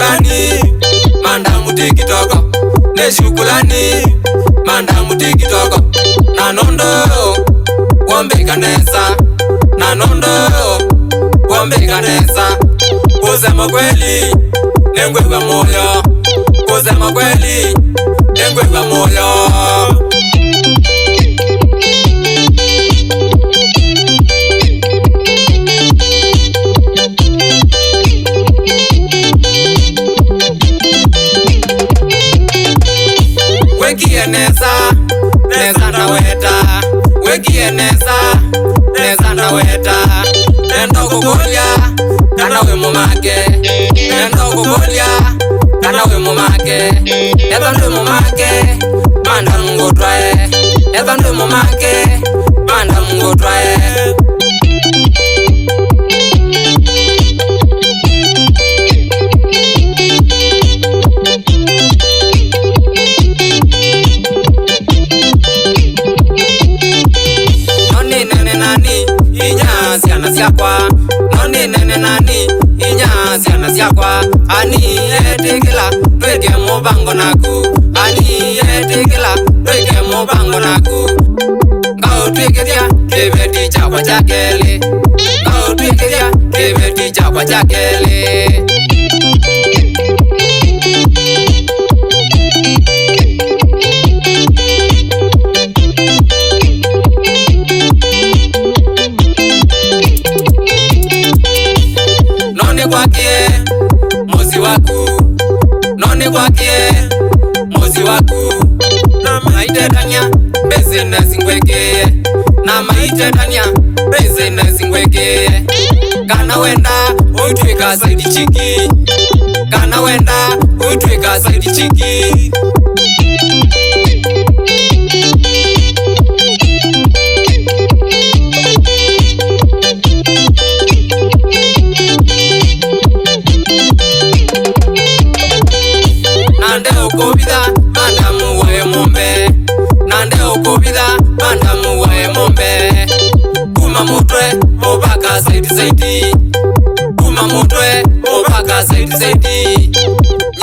Neshukulani mandamu tikitoko, neshukulani mandamu tikitoko. Nanondo wombe kanesa, nanondo wombe kanesa. Kusema kweli nengweva moyo, kusema kweli nengweva moyo. Wekie neza na weta, wekie neza na weta. Nendo kukulia kana we mumake, nendo kukulia kana we mumake. Eba ndo mumake manda mungu twae, eba ndo mumake manda mungu twae. Noni nene nani inyaziana siakwa. Ani etikila tweke mubango naku, ani etikila tweke mubango naku. Ngao twekethia kibeti chakwa chakele, ngao twekethia kibeti chakwa chakele. Kwakie mozi waku, noni kwakie mozi waku. Na maite tanya beze na zingweke, na maite tanya beze na zingweke. Kana wenda uitwika saidi chiki, kana wenda uitwika saidi chiki. Nande okobida mandamu wae mombe, nande okobida mandamu wae mombe. Kuma mutwe obaka saidi saidi, kuma mutwe obaka saidi saidi.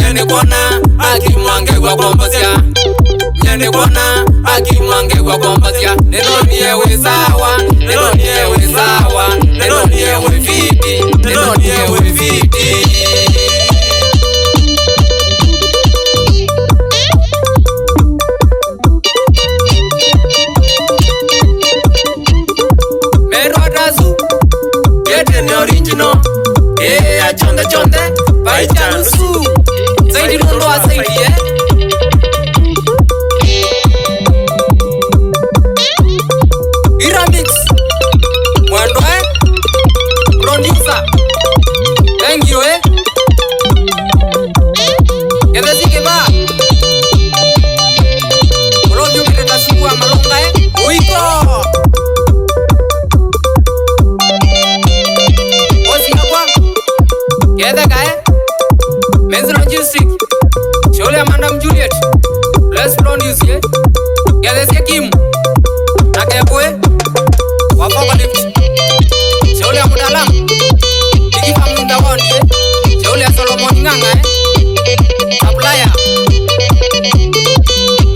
Nyene kona akimwange kwa kombozia, nyene kona akimwange kwa kombozia. Neno niyewe sawa, neno niyewe sawa, neno niyewe viti, neno niyewe viti. Original, chonde chonde, baichanusu. Zaidi lundo wa zaidi, Iramix, mwendo producer. Thank you, Kede sike ba Rojo kileta siku wa malonga, Uiko Kede kaya Menzi logistic Shole ya Madam Juliet Let's produce ye Kede siya Kim Nakepwe Wapoko lift Shole ya Mudalam Tiki Famunda Wondi Shole ya Solomon Nganga Supplier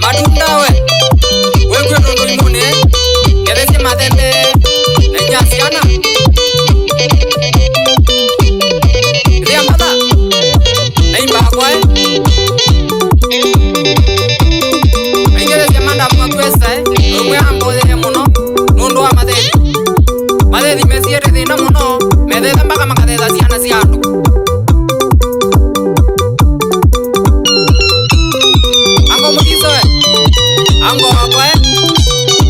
Madunda we Wekwe nondo imune Kede siya Madende Nenyasiana Ingele semanda mwakwesa Umwe ambode muno Nundo wa madedi Madedi mesiere dina muno Mededa mbaka makadeda siana siatu Ango mukiso Ango wakwe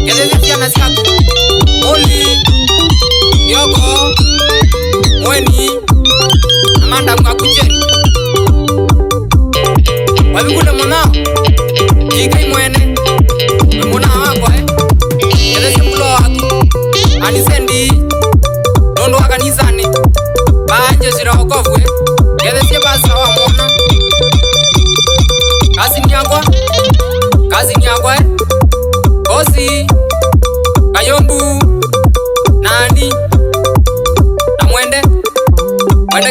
Kedezi siana siatu Oli Yoko Mweni Amanda mwakucheni Wabikule muna Ikai mwene Muna wakwa Kedezi mkulo waki Anisendi Nondo waka nizani Baanje zira wakofwe Kedezi basa wa mwana Kazi nyangwa Kazi nyangwa Kosi Kayombu Nani Na mwende Mwende